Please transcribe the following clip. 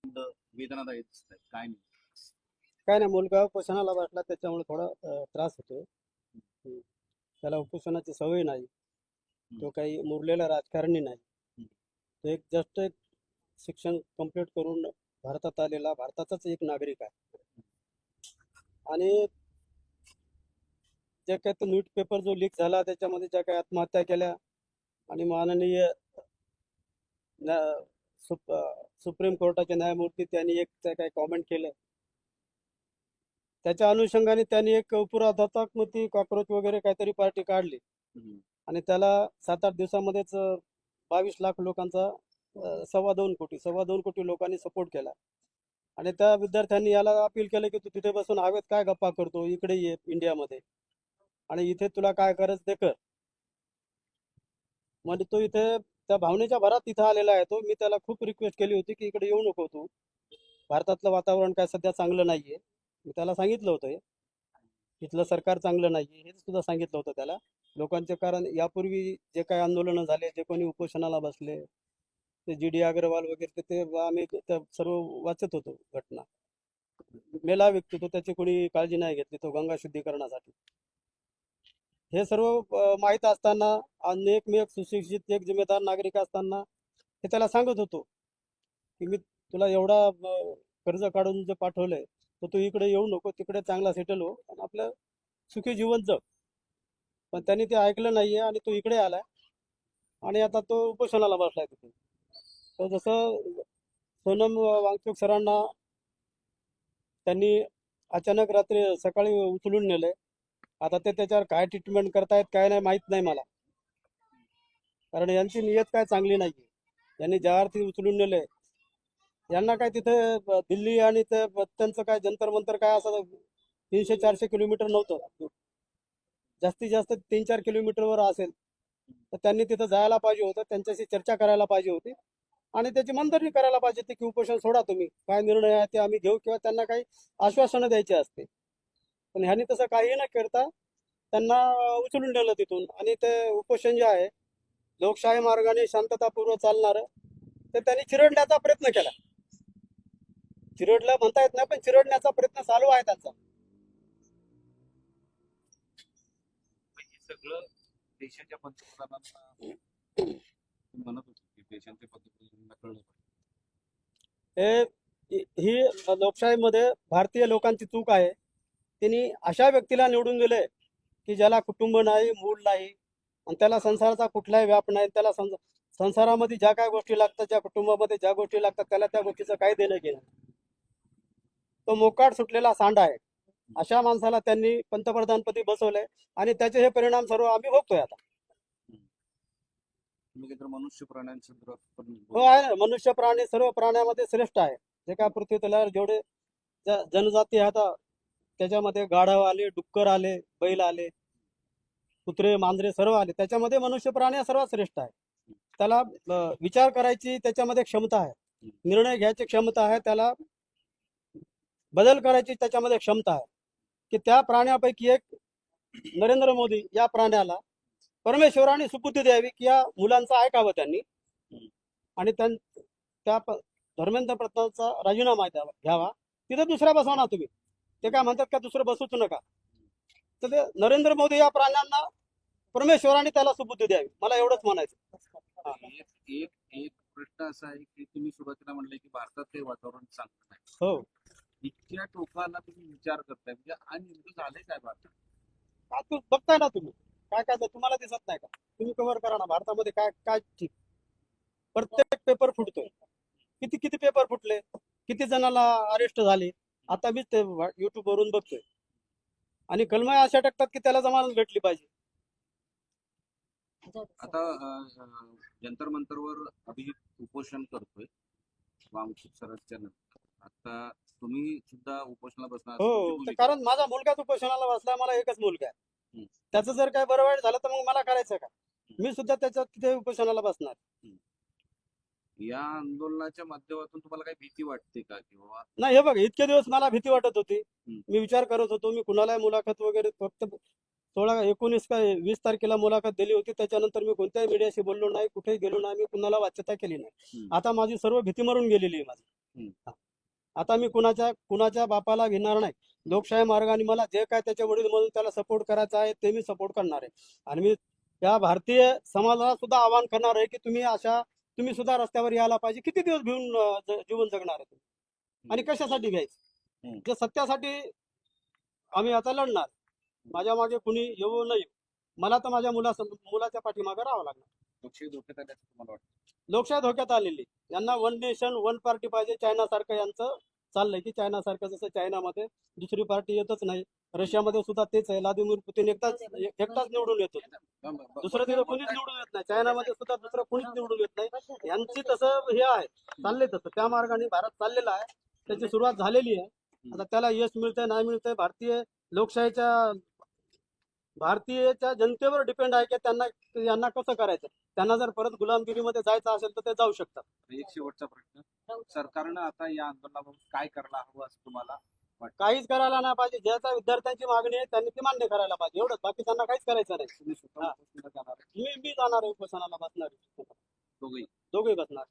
वेदनादायक दिसत आहे. काय नाही. काय नाही, मुलगा उपोषणाला बसला त्याच्यामुळे थोडा त्रास होतोय. हम्म. त्याला उपोषणाची सवय नाही. तो काही मुरलेला राजकारणी नाही. तो एक शिक्षण कंप्लीट करून भारतात आलेला भारताचाच एक नागरिक आहे. आणि जे काही तो न्यूज पेपर जो लीक झाला त्याच्यामध्ये ज्या काही आत्महत्या केल्या आणि माननीय न्या- सुप्रीम कोर्टाचे न्यायमूर्ती त्यांनी एक काही कॉमेंट केलं. त्याच्या अनुषंगाने त्यांनी एक पुराधात्मक कॉक्रोच वगैरे काहीतरी पार्टी काढली हम्म. आणि त्याला 7-8 दिवसामध्येच 22 लाख लोकांचा सव्वा दोन कोटी लोकांनी सपोर्ट केला. आणि त्या विद्यार्थ्यांनी याला अपील केलं की तू तिथे बसून हवेत काय गप्पा करतो, इकडे ये इंडियामध्ये आणि इथे तुला काय करायचं ते कर. म्हणजे तो इथे त्या भावनेच्या भरात इथं आलेला आहे. मी त्याला खूप रिक्वेस्ट केली होती की इकडे येऊ नको तू, भारतातलं वातावरण काय सध्या चांगलं नाहीये. मी त्याला सांगितलं होतं इथलं सरकार चांगलं नाहीये हे सुद्धा सांगितलं होतं त्याला. लोकांचे कारण यापूर्वी जे काही आंदोलनं झाले, जे कोणी उपोषणाला बसले, ते GD अग्रवाल वगैरे ते आम्ही सर्व वाचत होतो घटना. मेला व्यक्ती तो, त्याची कोणी काळजी नाही घेतली, तो गंगा शुद्धीकरणासाठी. हे सर्व माहीत असताना आणि मी एक सुशिक्षित एक जिम्मेदार नागरिक असताना हे त्याला सांगत होतो की मी तुला एवढा कर्ज काढून जे पाठवलंय तर तू इकडे येऊ नको, तिकडे चांगला सेटल हो आणि आपलं सुखी जीवन जग. पण त्यांनी ते ऐकलं नाहीये आणि तो इकडे आलाय आणि आता तो उपोषणाला बसलाय तिथे. तर जसं सोनम वांगचुक सरांना त्यांनी अचानक रात्री सकाळी उचलून नेलंय. आता ते त्याच्यावर काय ट्रीटमेंट करतायत काय नाही माहित नाही मला, कारण यांची नियत काय चांगली नाहीये. यांनी ज्या अर्थी उचलून नेले, यांना काय तिथे दिल्ली आणि ते त्यांचं काय जंतर मंतर काय असं 300-400 किलोमीटर नव्हतं, जास्तीत जास्त 3-4 किलोमीटरवर असेल. तर त्यांनी तिथं जायला पाहिजे होतं, त्यांच्याशी चर्चा करायला पाहिजे होती आणि त्याची मंजूरी करायला पाहिजे होती की उपोषण सोडा, तुम्ही काय निर्णय आहे ते आम्ही घेऊ, किंवा त्यांना काही आश्वासनं द्यायची असते. पण ह्यांनी तसं काही न करता त्यांना उचलून नेलं तिथून आणि ते उपोषण जे आहे लोकशाही मार्गाने शांततापूर्व चालणार ते त्यांनी चिरडण्याचा प्रयत्न केला. चिरडलं म्हणता येत नाही, पण चिरडण्याचा प्रयत्न चालू आहे त्यांचा. हे सगळं देशाच्या पंतप्रधानांना म्हणत होते की देशाच्या पंतप्रधानांना कळलं पाहिजे. ही लोकशाहीमध्ये भारतीय लोकांची चूक आहे. त्यांनी अशा व्यक्तीला निवडून दिले की ज्याला कुटुंब नाही, मूल नाही आणि त्याला संसाराचा कुठलाही व्याप नाही. त्याला संसारामध्ये ज्या काय गोष्टी लागतात, ज्या कुटुंबामध्ये ज्या गोष्टी लागतात, त्याला त्या गोष्टीचं काही देणं घेणं. तो मोकाट सुटलेला सांडा आहे. अशा माणसाला त्यांनी पंतप्रधानपदी बसवलंय आणि त्याचे हे परिणाम सर्व आम्ही भोगतोय आता. तुम्ही काहीतरी मनुष्य प्राण्यांसंदर्भात पण हो आहे ना, मनुष्य प्राणी सर्व प्राण्यामध्ये श्रेष्ठ आहे. जे काय पृथ्वी तलावर जेवढे जनजाती आहेत त्याच्यामध्ये गाढव आले, डुक्कर आले, बैल आले, कुत्रे मांजरे सर्व आले, त्याच्यामध्ये मनुष्य प्राणी हा सर्वात श्रेष्ठ आहे. त्याला विचार करायची त्याच्यामध्ये क्षमता आहे, निर्णय घ्यायची क्षमता आहे, त्याला बदल करायची त्याच्यामध्ये क्षमता आहे. की त्या प्राण्यापैकी एक नरेंद्र मोदी या प्राण्याला परमेश्वराने सुबुद्धी द्यावी की या मुलांचं ऐकावं त्यांनी आणि त्या धर्मेंद्र प्रधानचा राजीनामा घ्यावा. तिथे दुसऱ्या बसवा ना तुम्ही. ते काय म्हणतात का दुसरं बसवूच नका. तर ते नरेंद्र मोदी या प्राण्यांना परमेश्वराने त्याला सुबुद्धी द्यावी, मला एवढंच म्हणायचं. एक एक एक प्रश्न असा आहे की तुम्ही सुरुवातीला म्हणले की भारतात ते वातावरण चांगलं नाही. हो, इतक्या टोकाला तुम्ही विचार करताय म्हणजे आणि नेमकं झालंय काय भारतात? का तू बघताय ना तुम्ही काय काय तुम्हाला दिसत नाही का? तुम्ही कव्हर करा ना भारतामध्ये काय काय ठीक. प्रत्येक पेपर फुटतोय. किती किती पेपर फुटले, किती जणाला अरेस्ट झाले, आता मी ते युट्यूब वरून बघतोय. आणि कलमा अशा टाकतात की त्याला जमानत भेटली पाहिजे. आता जंतर मंतरवर अभिजित उपोषण करतोय वामचूक सरांच्या नंतर. आता तुम्ही सुद्धा उपोषणाला बसणार असं तुमची हो, तर भूमिका कारण माझा मुलगाच उपोषणाला बसला, मला एकच मुलगा आहे. हम्म. त्याचं जर काय बरं वाईट झालं तर मग मला करायचं का? मी सुद्धा त्याच्या तिथे उपोषणाला बसणार. या आंदोलनाच्या माध्यमातून तुम्हाला काही भीती वाटते का किंवा नाही, हे बघ, इतके दिवस मला भीती वाटत होती. मी विचार करत होतो, मी कुणाला मुलाखत वगैरे फक्त 19 का 20 तारखेला मुलाखत दिली होती. त्याच्यानंतर मी कोणत्याही मीडियाशी बोललो नाही, कुठेही गेलो नाही, मी कुणाला वाच्यता केली नाही. आता माझी सर्व भीती मरून गेलेली आहे माझी. हा. आता मी कुणाच्या बापाला घेणार नाही. लोकशाही मार्गाने मला जे काय त्याच्या वडील म्हणून त्याला सपोर्ट करायचा आहे ते मी सपोर्ट करणार आहे. आणि मी या भारतीय समाजाला सुद्धा आवाहन करणार आहे की तुम्ही सुद्धा रस्त्यावर यायला पाहिजे. किती दिवस घेऊन जीवन जगणार आहे तुम्ही आणि कशासाठी घ्यायचं? जे सत्यासाठी आम्ही आता लढणार. माझ्या मागे कुणी येऊ न येऊ, मला तर माझ्या मुलाच्या पाठीमागे राहावं लागणार. लोकशाही धोक्यात आल्याचं तुम्हाला वाटतं? लोकशाही धोक्यात आलेली. यांना वन नेशन वन पार्टी पाहिजे. चायना सारखं यांचं चाललंय की चायना सारखं, जसं चायनामध्ये दुसरी पार्टी येतच नाही. रशियामध्ये सुद्धा तेच आहे. व्लादिमीर पुतीन एकटाच निवडून येतो. दुसरं तिथं कुणीच निवडून येत नाही. चायनामध्ये सुद्धा दुसरं कुणीच निवडून येत नाही. यांची तसं हे आहे, चाललंय तसं. त्या मार्गाने भारत चाललेला आहे. त्याची सुरुवात झालेली आहे. आता त्याला यश मिळतंय नाही मिळतंय भारतीयच्या जनतेवर डिपेंड आहे की यांना कसं करायचं. त्यांना जर परत गुलामगिरीमध्ये जायचं असेल तर ते जाऊ शकतात. एक शेवटचा प्रश्न, सरकारनं आता या आंदोलनाबाबत काय करायला हवं असं तुम्हाला वाटतं? काहीच करायला नाही पाहिजे. ज्याचा विद्यार्थ्यांची मागणी आहे त्यांनी ती मान्य करायला पाहिजे, एवढंच. बाकी त्यांना काहीच करायचं नाही. तुम्ही स्वतः उपोषणाला जाणार आहे? मी जाणार आहे उपोषणाला, बसणार आहे. दोघेही? दोघेही बसणार.